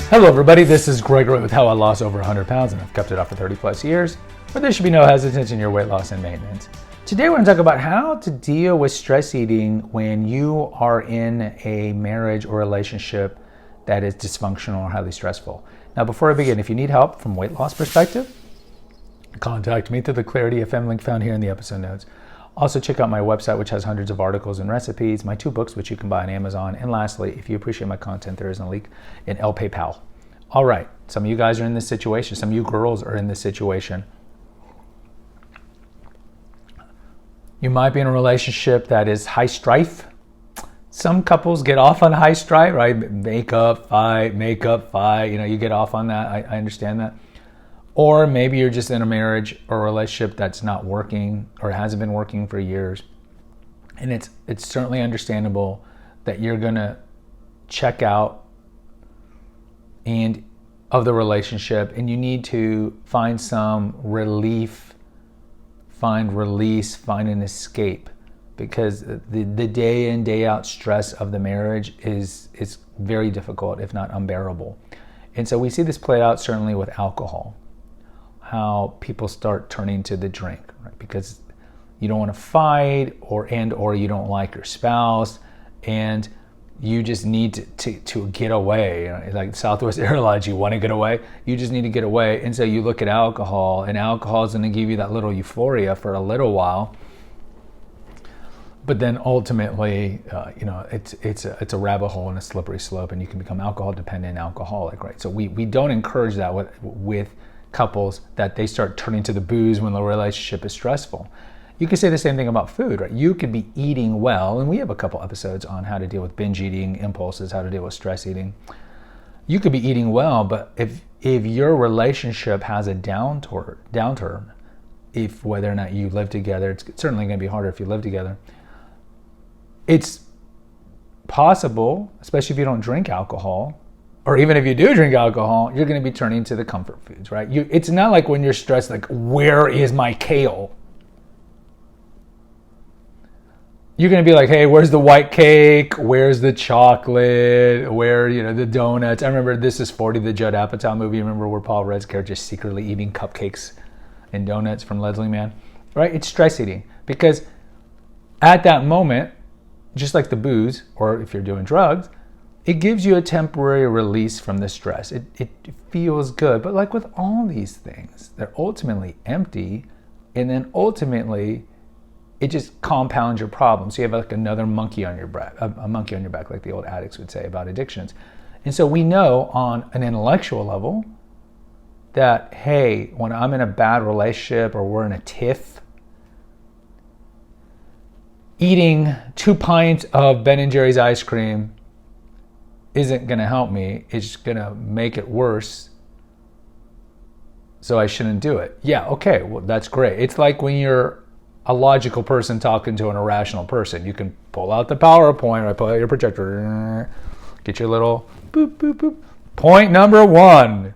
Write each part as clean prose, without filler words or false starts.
Hello everybody, this is Gregory with How I Lost Over 100 Pounds and I've kept it off for 30 plus years, but there should be no hesitancy in your weight loss and maintenance. Today we're going to talk about how to deal with stress eating when you are in a marriage or relationship that is dysfunctional or highly stressful. Now before I begin, if you need help from a weight loss perspective, contact me through the Clarity FM link found here in the episode notes. Also check out my website, which has hundreds of articles and recipes, my 2 books, which you can buy on Amazon. And lastly, if you appreciate my content, there is a link in PayPal. All right, some of you guys are in this situation. Some of you girls are in this situation. You might be in a relationship that is high strife. Some couples get off on high strife, right? Make up, fight. You get off on that. I understand that. Or maybe you're just in a marriage or a relationship that's not working or hasn't been working for years. And it's certainly understandable that you're gonna check out of the relationship, and you need to find some relief, find release, find an escape, because the day in, day out stress of the marriage is very difficult, if not unbearable. And so we see this play out certainly with alcohol. How people start turning to the drink, right? Because you don't want to fight or you don't like your spouse and you just need to get away. You know, like Southwest Airlines, you want to get away, you just need to get away. And so you look at alcohol, and alcohol is going to give you that little euphoria for a little while. But then ultimately, it's a rabbit hole and a slippery slope, and you can become alcohol dependent, alcoholic, right? So we don't encourage that with couples, that they start turning to the booze when the relationship is stressful. You can say the same thing about food, right? You could be eating well, and we have a couple episodes on how to deal with binge eating, impulses, how to deal with stress eating. You could be eating well, but if your relationship has a downturn, if whether or not you live together, it's certainly going to be harder if you live together. It's possible, especially if you don't drink alcohol, or even if you do drink alcohol, you're going to be turning to the comfort foods, right? It's not like when you're stressed, like, where is my kale? You're going to be like, hey, where's the white cake? Where's the chocolate? Where, the donuts? I remember This Is 40, the Judd Apatow movie. Remember where Paul Rudd's character is secretly eating cupcakes and donuts from Leslie Mann, right? It's stress eating, because at that moment, just like the booze, or if you're doing drugs, it gives you a temporary release from the stress. It feels good. But like with all these things, they're ultimately empty. And then ultimately, it just compounds your problem. So you have like another monkey on your back, a monkey on your back, like the old addicts would say about addictions. And so we know on an intellectual level that, hey, when I'm in a bad relationship or we're in a tiff, eating 2 pints of Ben & Jerry's ice cream isn't going to help me. It's going to make it worse. So I shouldn't do it. Yeah, okay, well, that's great. It's like when you're a logical person talking to an irrational person. You can pull out the PowerPoint, or pull out your projector, get your little boop, boop, boop. Point number 1.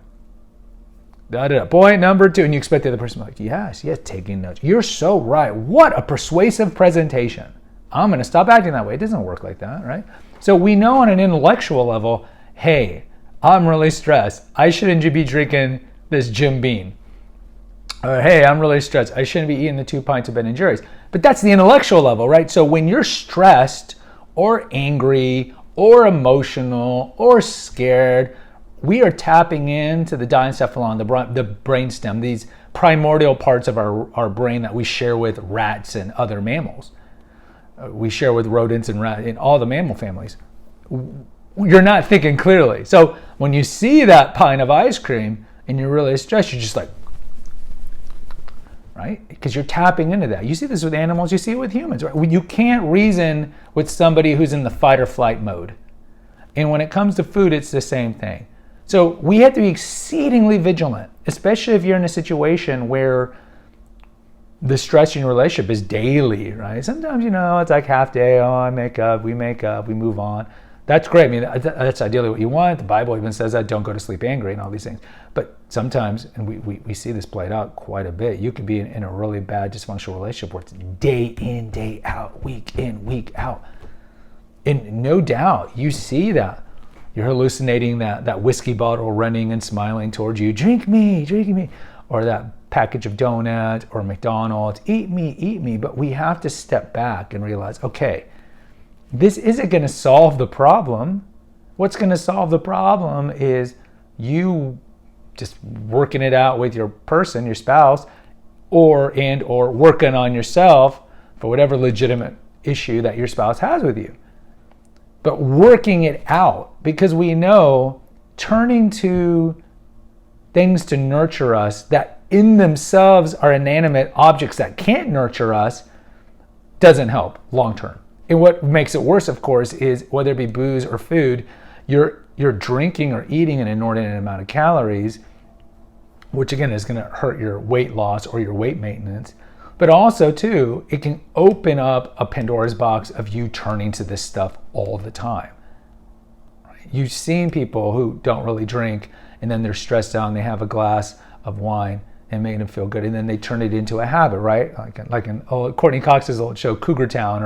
Point number 2. And you expect the other person to be like, yes, taking notes. You're so right. What a persuasive presentation. I'm going to stop acting that way. It doesn't work like that, right? So we know on an intellectual level, hey, I'm really stressed. I shouldn't be drinking this Jim Beam. Hey, I'm really stressed. I shouldn't be eating the 2 pints of Ben & Jerry's. But that's the intellectual level, right? So when you're stressed or angry or emotional or scared, we are tapping into the diencephalon, the brainstem, these primordial parts of our brain that we share with rats and other mammals. We share with rodents and rats in all the mammal families. You're not thinking clearly. So when you see that pint of ice cream and you're really stressed, you're just like, right? Because you're tapping into that. You see this with animals, you see it with humans, right? You can't reason with somebody who's in the fight or flight mode. And when it comes to food, it's the same thing. So we have to be exceedingly vigilant, especially if you're in a situation where the stress in your relationship is daily, right? Sometimes, it's like half day, we make up, we move on. That's great. I mean, that's ideally what you want. The Bible even says that, don't go to sleep angry and all these things. But sometimes, and we see this played out quite a bit, you can be in a really bad dysfunctional relationship where it's day in, day out, week in, week out. And no doubt, you see that You're hallucinating that whiskey bottle running and smiling towards you. Drink me, drink me. Or that package of donuts or McDonald's. Eat me, eat me. But we have to step back and realize, okay, this isn't going to solve the problem. What's going to solve the problem is you just working it out with your person, your spouse, or working on yourself for whatever legitimate issue that your spouse has with you. But working it out, because we know turning to things to nurture us that in themselves are inanimate objects that can't nurture us doesn't help long term. And what makes it worse, of course, is whether it be booze or food, you're drinking or eating an inordinate amount of calories, which again is going to hurt your weight loss or your weight maintenance. But also, too, it can open up a Pandora's box of you turning to this stuff all the time. You've seen people who don't really drink, and then they're stressed out and they have a glass of wine and make them feel good, and then they turn it into a habit, right? Like in Courtney Cox's old show, Cougar Town,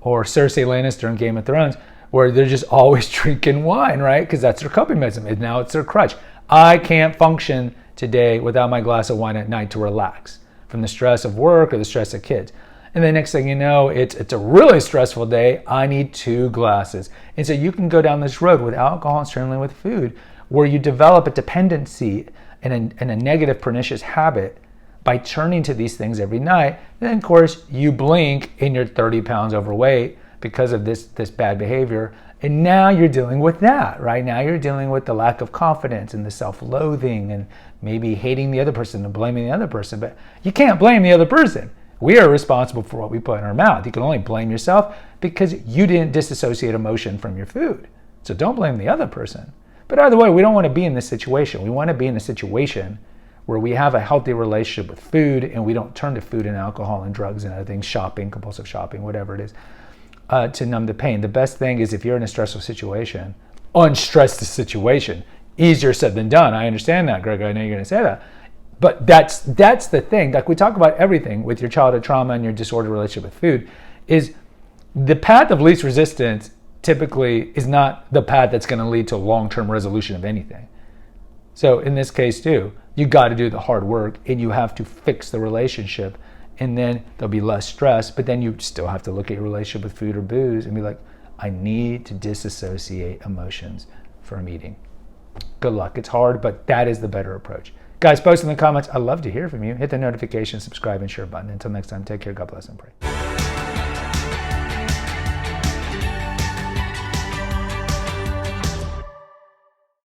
or Cersei Lannister in Game of Thrones, where they're just always drinking wine, right? Because that's their coping mechanism, and now it's their crutch. I can't function today without my glass of wine at night to relax from the stress of work or the stress of kids. And the next thing you know, it's a really stressful day. I need 2 glasses. And so you can go down this road with alcohol and certainly with food, where you develop a dependency and a negative pernicious habit by turning to these things every night. And then of course you blink and you're 30 pounds overweight because of this bad behavior. And now you're dealing with that, right? Now you're dealing with the lack of confidence and the self-loathing and maybe hating the other person and blaming the other person. But you can't blame the other person. We are responsible for what we put in our mouth. You can only blame yourself because you didn't disassociate emotion from your food. So don't blame the other person. But either way, we don't want to be in this situation. We want to be in a situation where we have a healthy relationship with food and we don't turn to food and alcohol and drugs and other things, shopping, compulsive shopping, whatever it is, to numb the pain. The best thing is if you're in a stressful situation, unstress the situation. Easier said than done. I understand that, Greg. I know you're going to say that. But that's the thing. Like we talk about everything with your childhood trauma and your disordered relationship with food, is the path of least resistance typically is not the path that's going to lead to long-term resolution of anything. So in this case too, you got to do the hard work and you have to fix the relationship, and then there'll be less stress, but then you still have to look at your relationship with food or booze and be like, I need to disassociate emotions from eating. Good luck. It's hard, but that is the better approach. Guys, post in the comments. I'd love to hear from you. Hit the notification, subscribe, and share button. Until next time, take care. God bless and pray.